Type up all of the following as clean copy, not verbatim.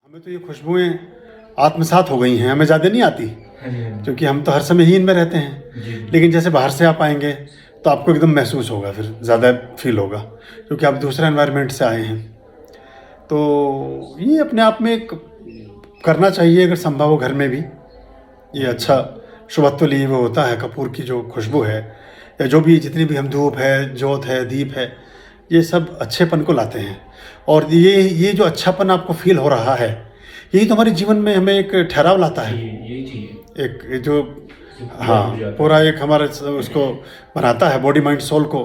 हमें तो ये खुशबुएं आत्मसात हो गई हैं, हमें ज़्यादा नहीं आती हाँ जी, हाँ जी। क्योंकि हम तो हर समय ही इनमें रहते हैं। जी, जी। लेकिन जैसे बाहर से आप आएंगे तो आपको एकदम महसूस होगा, फिर ज़्यादा फील होगा क्योंकि आप दूसरे एनवायरनमेंट से आए हैं। तो ये अपने आप में एक करना चाहिए अगर संभव हो घर में भी। ये अच्छा शुभत्व लिए वो होता है, कपूर की जो खुशबू है या जो भी जितनी भी हम धूप है, जोत है, दीप है, ये सब अच्छेपन को लाते हैं। और ये जो अच्छापन आपको फील हो रहा है, यही तो हमारे जीवन में हमें एक ठहराव लाता है। यही चाहिए। एक जो जो पूरा हाँ, जुड़ जाता पूरा एक हमारे उसको बनाता है, बॉडी माइंड सोल को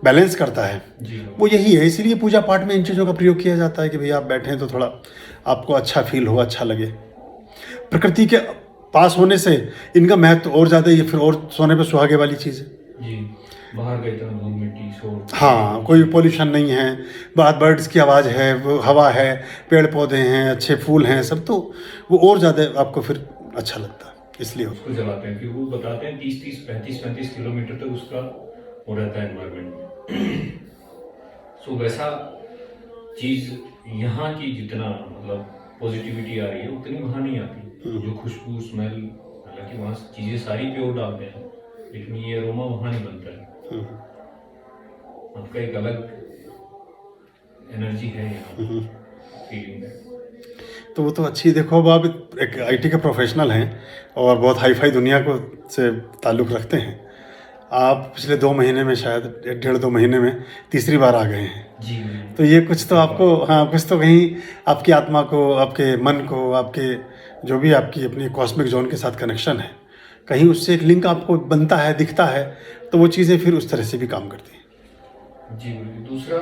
बैलेंस करता है। है। जी, वो यही है, इसीलिए पूजा पाठ में इन चीज़ों का प्रयोग किया जाता है कि भैया आप बैठें तो थोड़ा आपको अच्छा फील हो, अच्छा लगे। प्रकृति के पास होने से इनका महत्व और ज़्यादा, ये फिर और सोने पे सुहागे वाली चीज़ है। जी। बाहर का इतना धूल मिट्टी शोर। हाँ, कोई पोल्यूशन नहीं है, बात बर्ड्स की आवाज़ है, वो हवा है, पेड़ पौधे हैं, अच्छे फूल हैं, सब तो वो और ज़्यादा आपको फिर अच्छा लगता है, इसलिए उसको जलाते हैं, फिर वो बताते हैं 30-30, 35-35 किलोमीटर तक उसका वो रहता है एनवायरमेंट। सो वैसा चीज़ यहाँ की जितना मतलब पॉजिटिविटी आ रही है उतनी वहाँ नहीं आती। जो खुशबू स्मेल, हालांकि वहाँ चीज़ें सारी प्योर डालते हैं, लेकिन ये अरोमा वहाँ नहीं बनता है। आपका एक अलग एनर्जी है यहाँ, फीलिंग है। तो वो तो अच्छी। देखो अब आप एक आईटी के प्रोफेशनल हैं और बहुत हाई फाई दुनिया को से ताल्लुक़ रखते हैं। आप पिछले 2 महीने में शायद 1.5-2 महीने में तीसरी बार आ गए हैं। जी। तो ये कुछ तो आपको, हाँ, कुछ तो कहीं आपकी आत्मा को, आपके मन को, आपके जो भी आपकी अपनी कॉस्मिक जोन के साथ कनेक्शन है, कहीं उससे एक लिंक आपको बनता है, दिखता है, तो वो चीज़ें फिर उस तरह से भी काम करती हैं। जी बिल्कुल। दूसरा,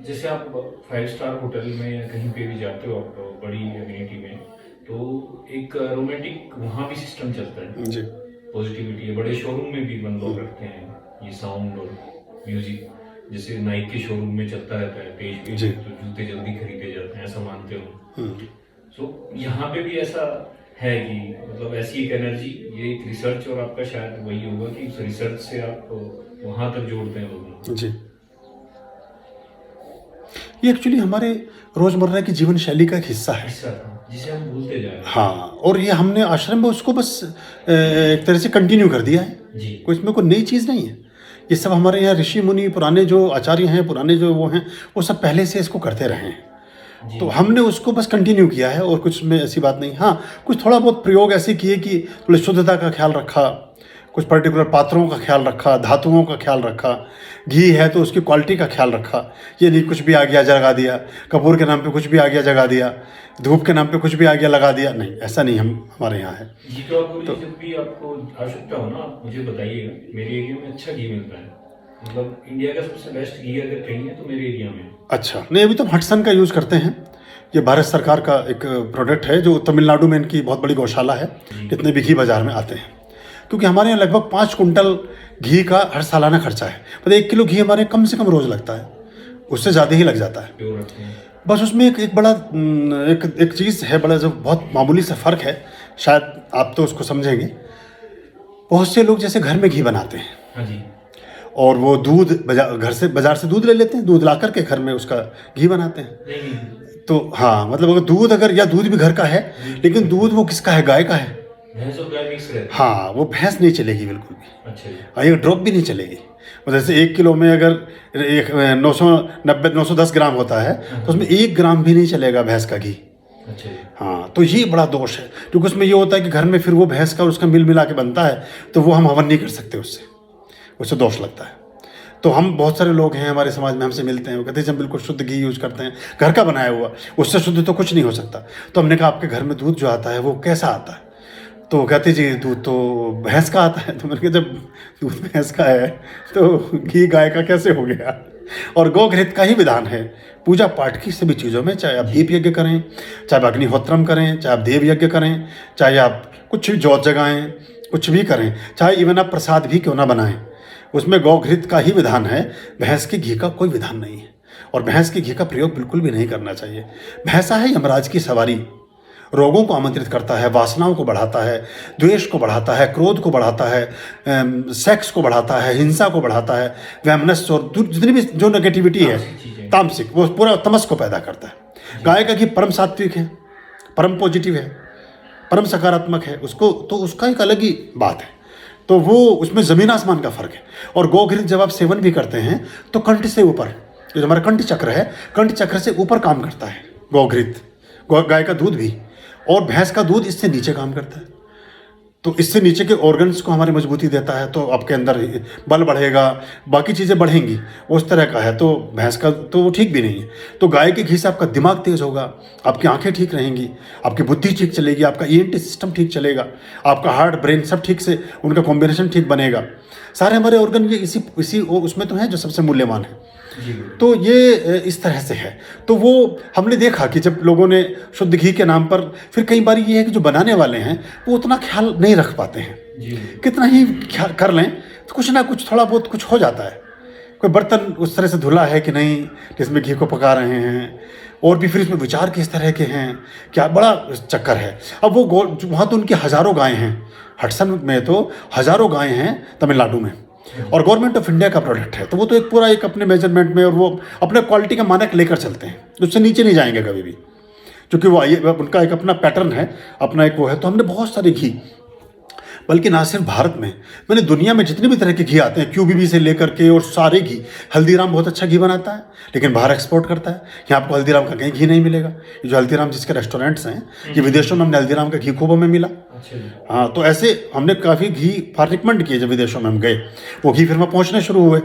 जैसे आप 5 स्टार होटल में या कहीं पे भी जाते हो आप बड़ी एमिनिटी में, तो एक रोमांटिक वहाँ भी सिस्टम चलता है। जी। पॉजिटिविटी है। बड़े शोरूम में भी बंद लोग रखते हैं ये साउंड और म्यूजिक, जैसे नाइक के शोरूम में चलता रहता है तेज जी। म्यूजिक, तो जूते जल्दी खरीदे जाते हैं, ऐसा मानते हो। सो यहाँ पे भी ऐसा है कि मतलब ऐसी एक एनर्जी, ये एक रिसर्च और आपका शायद वही होगा कि उस रिसर्च से आप वहाँ तक जोड़ते हैं लोगों को। जी। ये एक्चुअली हमारे रोज़मर्रा की जीवन शैली का एक हिस्सा है। हिस्सा था जिसे हम भूलते जा रहे हैं। हाँ, और ये हमने आश्रम में उसको बस एक तरह से कंटिन्यू कर दिया है। जी। कोई इसमें कोई नई चीज़ नहीं है। ये सब हमारे यहाँ ऋषि मुनि, पुराने जो आचार्य हैं, पुराने जो वो हैं, वो सब पहले से इसको करते रहे हैं। जी। तो हमने उसको बस कंटिन्यू किया है और कुछ में ऐसी बात नहीं। हाँ, कुछ थोड़ा बहुत प्रयोग ऐसे किए कि थोड़ी शुद्धता का ख्याल रखा, कुछ पर्टिकुलर पात्रों का ख्याल रखा, धातुओं का ख्याल रखा, घी है तो उसकी क्वालिटी का ख्याल रखा। ये नहीं कुछ भी आ गया जगा दिया, कपूर के नाम पे कुछ भी आ गया जगा दिया, धूप के नाम पे कुछ भी आ गया लगा दिया, नहीं, ऐसा नहीं हम हमारे यहाँ है। घी तो आपको जब भी आपको आवश्यकता हो ना, आप मुझे बताइएगा। मेरे एरिया में अच्छा घी मिलता है, मतलब इंडिया का सबसे बेस्ट घी अगर कहीं है तो मेरे एरिया में। अच्छा, नहीं, अभी तो हटसन का यूज़ करते हैं। ये भारत सरकार का एक प्रोडक्ट है जो तमिलनाडु में इनकी बहुत बड़ी गौशाला है, जितने भी घी बाज़ार में आते हैं। क्योंकि हमारे यहाँ लगभग 5 कुंटल घी का हर सालाना खर्चा है। मतलब 1 किलो घी हमारे कम से कम रोज़ लगता है, उससे ज़्यादा ही लग जाता है। प्योर रखते हैं। बस उसमें एक बड़ा एक चीज़ है, बड़ा जो बहुत मामूली सा फ़र्क है, शायद आप तो उसको समझेंगे। बहुत से लोग जैसे घर में घी बनाते हैं हाँ जी। और वो दूध बाज़ार से दूध ले लेते हैं, दूध ला करके घर में उसका घी बनाते हैं। नहीं, तो हाँ, मतलब अगर दूध भी घर का है, लेकिन दूध वो किसका है? गाय का है। भैंस और गाय मिक्स रहते हैं। हाँ, वो भैंस नहीं चलेगी बिल्कुल भी। अच्छा जी। हाँ, एक ड्रॉप भी नहीं चलेगी। मतलब जैसे 1 किलो में अगर 910 ग्राम होता है, तो उसमें 1 ग्राम भी नहीं चलेगा भैंस का घी। अच्छा जी। हाँ, तो ये बड़ा दोष है, क्योंकि उसमें ये होता है कि घर में फिर वो भैंस का उसका मिल मिला के बनता है, तो वो हम हवन नहीं कर सकते उससे दोष लगता है। तो हम बहुत सारे लोग हैं हमारे समाज में, हमसे मिलते हैं, वो कहते हैं जब बिल्कुल शुद्ध घी यूज़ करते हैं, घर का बनाया हुआ, उससे शुद्ध तो कुछ नहीं हो सकता। तो हमने कहा आपके घर में दूध जो आता है वो कैसा आता है? तो वो कहते जी दूध तो भैंस का आता है। तो मैंने कहा जब दूध भैंस का है तो घी गाय का कैसे हो गया? और गौघृत का ही विधान है पूजा पाठ की सभी चीज़ों में, चाहे आप दीप यज्ञ करें, चाहे आप अग्निहोत्रम करें, चाहे आप देव यज्ञ करें, चाहे आप कुछ भी जोत जगाएं, कुछ भी करें, चाहे इवन आप प्रसाद भी क्यों ना बनाएं, उसमें गौघृत का ही विधान है। भैंस के घी का कोई विधान नहीं है, और भैंस के घी का प्रयोग बिल्कुल भी नहीं करना चाहिए। भैंसा है यमराज की सवारी, रोगों को आमंत्रित करता है, वासनाओं को बढ़ाता है, द्वेष को बढ़ाता है, क्रोध को बढ़ाता है, सेक्स को बढ़ाता है, हिंसा को बढ़ाता है, वैमनस्य और जितनी भी जो नेगेटिविटी है तामसिक, वो पूरा तमस को पैदा करता है। गाय का घी परम सात्विक है, परम पॉजिटिव है, परम सकारात्मक है, उसको तो उसका एक अलग ही बात है। तो वो उसमें ज़मीन आसमान का फ़र्क है। और गौघृत जब आप सेवन भी करते हैं तो कंठ से ऊपर, जो हमारा कंठ चक्र है, कंठ चक्र से ऊपर काम करता है गौघृत, गाय का दूध भी, और भैंस का दूध इससे नीचे काम करता है। तो इससे नीचे के ऑर्गन्स को हमारी मजबूती देता है, तो आपके अंदर बल बढ़ेगा, बाकी चीज़ें बढ़ेंगी, उस तरह का है। तो भैंस का तो वो ठीक भी नहीं है। तो गाय के घी से आपका दिमाग तेज़ होगा, आपकी आंखें ठीक रहेंगी, आपकी बुद्धि ठीक चलेगी, आपका ईएनटी सिस्टम ठीक चलेगा, आपका हार्ट ब्रेन सब ठीक से उनका कॉम्बिनेशन ठीक बनेगा। सारे हमारे ऑर्गन ये इसी उसमें तो हैं जो सबसे मूल्यवान है। तो ये इस तरह से है। तो वो हमने देखा कि जब लोगों ने शुद्ध घी के नाम पर, फिर कई बार ये है कि जो बनाने वाले हैं वो उतना ख्याल नहीं रख पाते हैं। कितना ही ख्याल कर लें तो कुछ ना कुछ थोड़ा बहुत कुछ हो जाता है। कोई बर्तन उस तरह से धुला है कि नहीं जिसमें घी को पका रहे हैं, और भी फिर इसमें विचार किस तरह के हैं, क्या बड़ा चक्कर है। अब वो वहाँ तो उनकी हज़ारों गायें हैं, हडसन में तो हज़ारों गायें हैं तमिलनाडु में, और गवर्नमेंट ऑफ इंडिया का प्रोडक्ट है। तो वो तो एक पूरा एक अपने मेजरमेंट में, और वो अपने क्वालिटी का मानक लेकर चलते हैं, उससे नीचे नहीं जाएंगे कभी भी, क्योंकि वो उनका एक अपना पैटर्न है, अपना एक वो है। तो हमने बहुत सारे घी, बल्कि ना सिर्फ भारत में, मैंने दुनिया में जितने भी तरह के घी आते हैं, क्यूबीबी से लेकर के, और सारे घी, हल्दीराम बहुत अच्छा घी बनाता है लेकिन बाहर एक्सपोर्ट करता है। यहाँ आपको हल्दीराम का कहीं घी नहीं मिलेगा। ये जो हल्दीराम जिसके रेस्टोरेंट्स हैं, ये विदेशों में हमने हल्दीराम का घी खूब हमें मिला। हाँ, तो ऐसे हमने काफ़ी घी रिकमेंड किए। जब विदेशों में हम गए, वो घी फिर वहाँ पहुँचने शुरू हुए,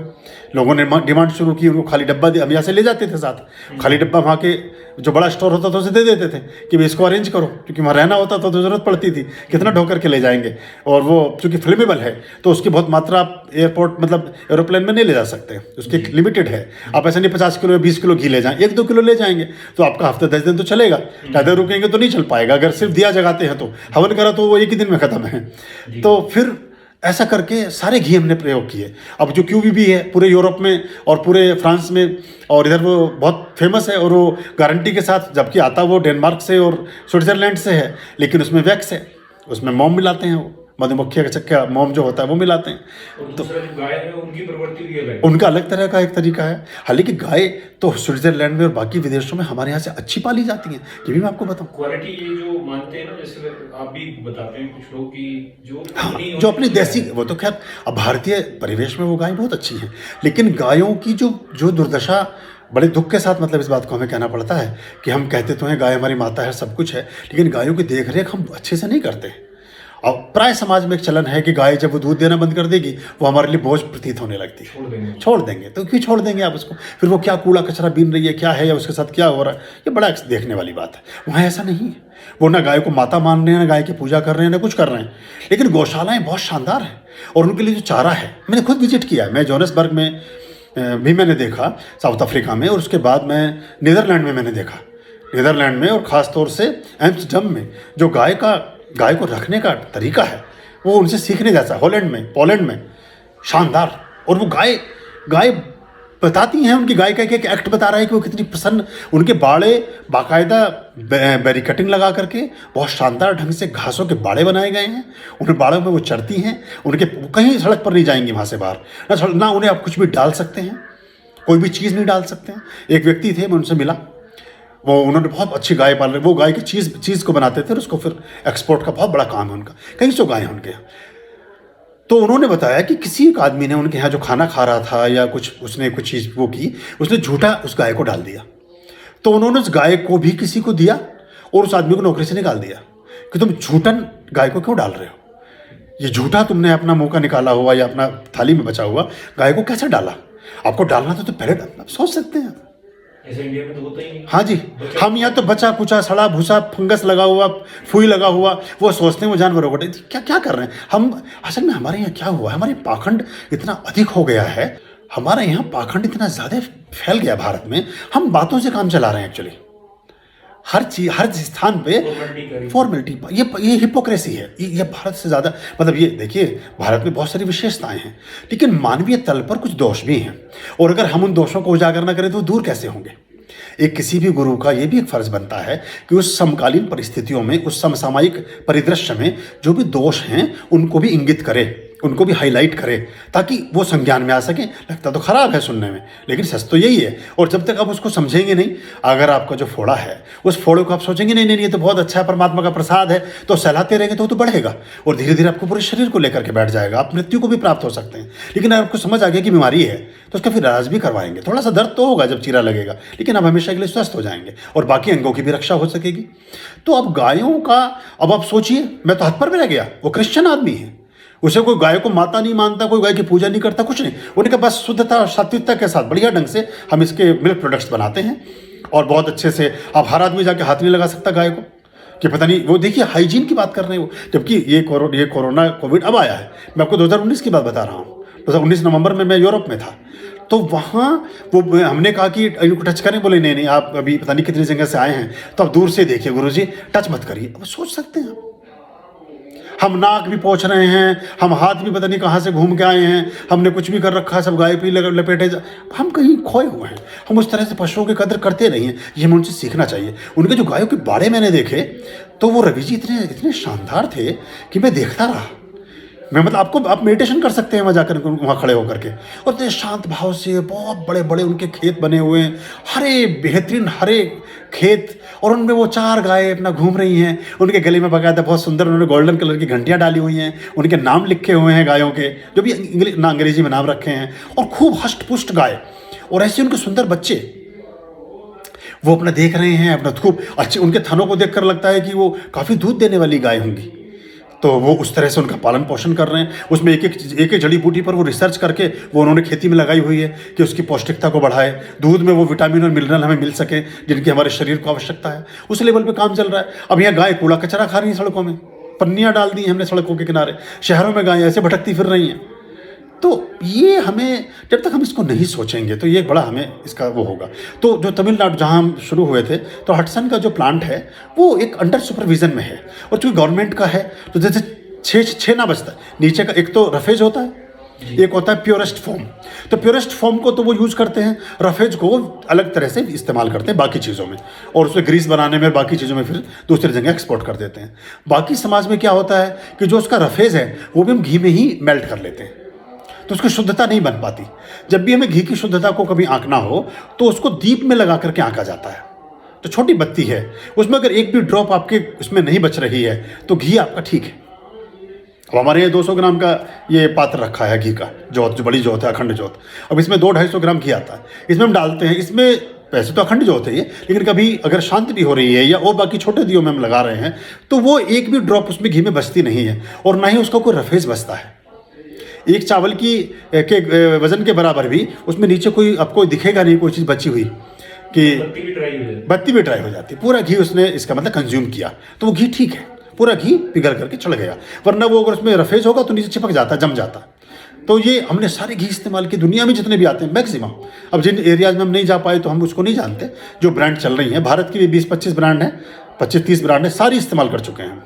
लोगों ने डिमांड शुरू की, उनको खाली डब्बा हम यहाँ से ले जाते थे साथ, खाली डब्बा वहाँ के जो बड़ा स्टोर होता था उसे दे देते थे कि भाई इसको अरेंज करो, क्योंकि वहाँ रहना होता था तो ज़रूरत पड़ती थी, कितना ढो करके ले जाएंगे। और वो चूँकि फ्लेमेबल है तो उसकी बहुत मात्रा आप एयरपोर्ट मतलब एरोप्लेन में नहीं ले जा सकते, उसकी लिमिटेड है। आप ऐसे नहीं 50 किलो या 20 किलो घी ले जाएं, 1-2 किलो ले जाएंगे तो आपका हफ्ते 10 दिन तो चलेगा, ज़्यादा रुकेंगे तो नहीं चल पाएगा। अगर सिर्फ दिया जगाते हैं तो हवन करा तो वो एक ही दिन में ख़त्म है। तो फिर ऐसा करके सारे घी हमने प्रयोग किए। अब जो क्यूबीबी है पूरे यूरोप में और पूरे फ्रांस में, और इधर वो बहुत फेमस है, और वो गारंटी के साथ, जबकि आता वो डेनमार्क से और स्विट्ज़रलैंड से है, लेकिन उसमें वैक्स है, उसमें मोम मिलाते हैं, वो मधुमक्खी का चक्का मोम जो होता है वो मिलाते हैं। तो गाय है उनकी प्रवृत्ति भी अलग है, उनका अलग तरह का एक तरीका है। हालांकि गाय तो स्विट्जरलैंड में और बाकी विदेशों में हमारे यहाँ से अच्छी पाली जाती है, ये भी मैं आपको बताऊँ। क्वालिटी ये जो मानते हैं ना, जैसे आप भी बताते हैं कुछ लोग कि जो अपनी देसी, वो तो खैर अब भारतीय परिवेश में वो गाय बहुत अच्छी हैं, लेकिन गायों की जो दुर्दशा, बड़े दुख के साथ मतलब इस बात को हमें कहना पड़ता है कि हम कहते तो हैं गाय हमारी माता है, सब कुछ है, लेकिन गायों की देख रेख हम अच्छे से नहीं करते। और प्राय समाज में एक चलन है कि गाय जब वो दूध देना बंद कर देगी वो हमारे लिए बोझ प्रतीत होने लगती है, छोड़ देंगे। तो क्यों छोड़ देंगे आप उसको? फिर वो क्या कूड़ा कचरा बीन रही है, क्या है, या उसके साथ क्या हो रहा है, ये बड़ा देखने वाली बात है। वहाँ ऐसा नहीं है, वो ना गाय को माता मान रहे हैं, ना गाय की पूजा कर रहे हैं, ना कुछ कर रहे हैं। लेकिन गौशालाएँ बहुत शानदार हैं, और उनके लिए जो चारा है, मैंने खुद विजिट किया है। मैं जोहान्सबर्ग में भी मैंने देखा, साउथ अफ्रीका में, और उसके बाद मैं नीदरलैंड में मैंने देखा, नीदरलैंड में, और ख़ास तौर से एम्स्टर्डम में जो गाय को रखने का तरीका है वो उनसे सीखने जैसा। हॉलैंड में, पोलैंड में शानदार। और वो गाय बताती हैं, उनकी गाय का एक एक्ट बता रहा है कि वो कितनी प्रसन्न, उनके बाड़े बाकायदा बैरी कटिंग लगा करके बहुत शानदार ढंग से घासों के बाड़े बनाए गए हैं। उन बाड़ों में वो चरती हैं, उनके कहीं सड़क पर नहीं जाएंगी वहाँ से बाहर, ना उन्हें आप कुछ भी डाल सकते हैं, कोई भी चीज़ नहीं डाल सकते हैं। एक व्यक्ति थे, मैं उनसे मिला, वो उन्होंने बहुत अच्छी गाय पाल रहे, वो गाय की चीज़ को बनाते थे और उसको फिर एक्सपोर्ट का बहुत बड़ा काम है उनका, कई सौ गाय हैं उनके यहाँ। तो उन्होंने बताया कि किसी एक आदमी ने उनके यहाँ जो खाना खा रहा था या कुछ, उसने कुछ चीज़ वो की, उसने झूठा उस गाय को डाल दिया। तो उन्होंने उस गाय को भी किसी को दिया और उस आदमी को नौकरी से निकाल दिया कि तुम झूठन गाय को क्यों डाल रहे हो, ये झूठा तुमने अपना मुँह का निकाला हुआ या अपना थाली में बचा हुआ गाय को कैसे डाला, आपको डालना था तो पहले आप सोच सकते हैं। ऐसे इंडिया में तो होता ही नहीं। हाँ जी, हम यहाँ तो बचा कुचा सड़ा भूसा फंगस लगा हुआ, फुई लगा हुआ, वो सोचते हैं वो जानवरों को क्या कर रहे हैं हम। असल में हमारे यहाँ क्या हुआ है, हमारे पाखंड इतना अधिक हो गया है, हमारे यहाँ पाखंड इतना ज़्यादा फैल गया भारत में, हम बातों से काम चला रहे हैं एक्चुअली। हर चीज हर स्थान पे फॉर्मेलिटी, ये हिपोक्रेसी है, ये भारत से ज़्यादा। मतलब ये देखिए, भारत में बहुत सारी विशेषताएं हैं, लेकिन मानवीय तल पर कुछ दोष भी हैं, और अगर हम उन दोषों को उजागर न करें तो दूर कैसे होंगे। एक किसी भी गुरु का ये भी एक फ़र्ज़ बनता है कि उस समकालीन परिस्थितियों में, उस समसामयिक परिदृश्य में जो भी दोष हैं उनको भी इंगित करे उनको भी हाईलाइट करें ताकि वो संज्ञान में आ सकें। लगता तो खराब है सुनने में, लेकिन सच तो यही है। और जब तक आप उसको समझेंगे नहीं, अगर आपका जो फोड़ा है उस फोड़े को आप सोचेंगे नहीं नहीं ये तो बहुत अच्छा है, परमात्मा का प्रसाद है, तो सहलाते रहेंगे तो वो तो बढ़ेगा और धीरे धीरे आपको पूरे शरीर को लेकर के बैठ जाएगा, आप मृत्यु को भी प्राप्त हो सकते हैं। लेकिन अगर आपको समझ आ गया कि बीमारी है तो उसका फिर इलाज भी करवाएंगे। थोड़ा सा दर्द तो होगा जब चीरा लगेगा, लेकिन आप हमेशा के लिए स्वस्थ हो जाएंगे और बाकी अंगों की भी रक्षा हो सकेगी। तो अब गायों का, अब आप सोचिए, मैं तो हाथ पर में रह गया, वो क्रिश्चियन आदमी है, उसे कोई गाय को माता नहीं मानता, कोई गाय की पूजा नहीं करता, कुछ नहीं। उन्हें कहा बस शुद्धता और सात्विकता के साथ बढ़िया ढंग से हम इसके मिल्क प्रोडक्ट्स बनाते हैं और बहुत अच्छे से। अब हर आदमी जाके हाथ नहीं लगा सकता गाय को कि पता नहीं, वो देखिए हाइजीन की बात कर रहे हैं वो, जबकि ये कोरोना कोविड अब आया है। मैं आपको 2019 की बात बता रहा हूँ। 2019 नवंबर में मैं यूरोप में था, तो वहाँ वो हमने कहा कि इनको टच करें, बोले नहीं नहीं आप अभी पता नहीं कितनी जगह से आए हैं तो आप दूर से देखिए गुरुजी, टच मत करिए। अब सोच सकते हैं हम नाक भी पोंछ रहे हैं, हम हाथ भी पता नहीं कहाँ से घूम के आए हैं, हमने कुछ भी कर रखा है, सब गाय पे लपेटे, हम कहीं खोए हुए हैं। हम उस तरह से पशुओं की कदर करते नहीं हैं, ये हमें उनसे सीखना चाहिए। उनके जो गायों के बाड़े मैंने देखे तो वो रवि जी इतने शानदार थे कि मैं देखता रहा। मैं मतलब आप मेडिटेशन कर सकते हैं वहाँ जाकर, वहाँ खड़े होकर के, और इतने शांत भाव से बहुत बड़े बड़े उनके खेत बने हुए हैं, हरे बेहतरीन हरे खेत, और उनमें वो 4 गायें अपना घूम रही हैं। उनके गले में बाकायदा बहुत सुंदर उन्होंने गोल्डन कलर की घंटियाँ डाली हुई हैं, उनके नाम लिखे हुए हैं गायों के, जो भी अंग्रेजी में नाम रखे हैं, और खूब हष्ट पुष्ट गाय, और ऐसे उनके सुंदर बच्चे वो अपना देख रहे हैं, अपना खूब अच्छे। उनके थनों को देखकर लगता है कि वो काफ़ी दूध देने वाली गाय होंगी, तो वो उस तरह से उनका पालन पोषण कर रहे हैं। उसमें एक एक जड़ी बूटी पर वो रिसर्च करके वो उन्होंने खेती में लगाई हुई है कि उसकी पौष्टिकता को बढ़ाए, दूध में वो विटामिन और मिनरल हमें मिल सके जिनकी हमारे शरीर को आवश्यकता है। उस लेवल पे काम चल रहा है। अब यहाँ गाय कूड़ा कचरा खा रही है सड़कों में, पन्नियाँ डाल दी हमने सड़कों के किनारे, शहरों में गायें ऐसे भटकती फिर रही हैं। तो ये हमें, जब तक हम इसको नहीं सोचेंगे तो ये बड़ा हमें इसका वो होगा। तो जो तमिलनाडु जहाँ हम शुरू हुए थे, तो हटसन का जो प्लांट है वो एक अंडर सुपरविजन में है, और चूँकि गवर्नमेंट का है तो जैसे छः ना बचता है। नीचे का एक तो रफेज होता है, एक होता है प्योरेस्ट फॉर्म। तो प्योरेस्ट फॉर्म को तो वो यूज़ करते हैं, रफेज को अलग तरह से इस्तेमाल करते हैं बाकी चीज़ों में, और उसमें ग्रीस बनाने में, बाकी चीज़ों में फिर दूसरी जगह एक्सपोर्ट कर देते हैं। बाकी समाज में क्या होता है कि जो उसका रफेज है वो भी हम घी में ही मेल्ट कर लेते हैं, तो उसकी शुद्धता नहीं बन पाती। जब भी हमें घी की शुद्धता को कभी आंकना हो तो उसको दीप में लगा करके आंका जाता है। तो छोटी बत्ती है, उसमें अगर एक भी ड्रॉप आपके उसमें नहीं बच रही है तो घी आपका ठीक है। अब हमारे यहाँ 200 ग्राम का ये पात्र रखा है घी का, जोत जो बड़ी जोत है, अखंड जोत। अब इसमें 200-250 ग्राम घी आता है, इसमें हम डालते हैं। इसमें वैसे तो अखंड जोत है ये, लेकिन कभी अगर शांत भी हो रही है या और बाकी छोटे दियों में हम लगा रहे हैं तो वो एक भी ड्रॉप उसमें घी में बचती नहीं है, और ना ही उसका कोई रफेज बचता है। एक चावल की के वजन के बराबर भी उसमें नीचे कोई आपको दिखेगा नहीं कोई चीज़ बची हुई, कि बत्ती भी ड्राई हो जाती है। पूरा घी उसने इसका मतलब कंज्यूम किया, तो वो घी ठीक है, पूरा घी पिघल करके चढ़ गया। वरना वो अगर उसमें रफेज होगा तो नीचे चिपक जाता, जम जाता। तो ये हमने सारे घी इस्तेमाल किए, दुनिया में जितने भी आते हैं मैक्सिमम। अब जिन एरियाज में हम नहीं जा पाए तो हम उसको नहीं जानते। जो ब्रांड चल रही हैं, भारत की भी 20-25 ब्रांड है, 25-30 ब्रांड है, सारी इस्तेमाल कर चुके हैं,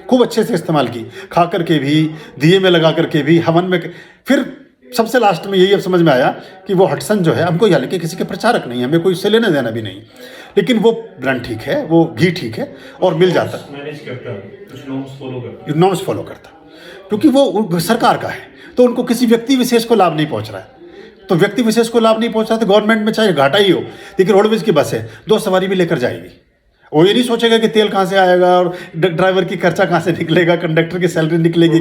खूब अच्छे से इस्तेमाल की, खा करके भी, दिए में लगा करके भी, हवन में। फिर सबसे लास्ट में यही अब समझ में आया कि वो हटसन जो है, हमको हालांकि किसी के प्रचारक नहीं है, हमें कोई इससे लेना देना भी नहीं, लेकिन वो ब्रांड ठीक है, वो घी ठीक है और मिल जाता है, नॉर्म्स फॉलो करता, क्योंकि वो सरकार का है तो उनको किसी व्यक्ति विशेष को लाभ नहीं पहुंच रहा है। तो व्यक्ति विशेष को लाभ नहीं पहुंच रहा तो गवर्नमेंट में चाहे घाटा ही हो, लेकिन रोडवेज की बस है, 2 सवारी भी लेकर जाएगी। वो ये नहीं सोचेगा कि तेल कहाँ से आएगा और ड्राइवर की खर्चा कहाँ से निकलेगा, कंडक्टर की सैलरी निकलेगी।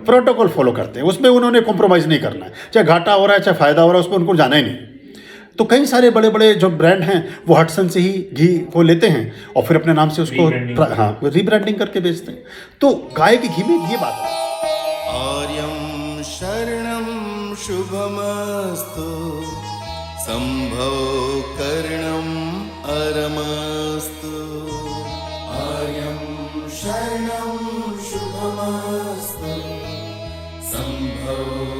प्रोटोकॉल फॉलो करते हैं, उसमें उन्होंने कॉम्प्रोमाइज़ नहीं करना है, चाहे घाटा हो रहा है चाहे फ़ायदा हो रहा है, उसमें उनको जाना ही नहीं। तो कई सारे बड़े बड़े जो ब्रांड हैं वो हटसन से ही घी वो लेते हैं और फिर अपने नाम से उसको रीब्रांडिंग करके बेचते हैं। तो गाय के घी में ये बात है। आर्यं शरणं शुभमस्तु, संभव करणं अरमस्तु। आर्यं शरणं शुभमस्तु, संभव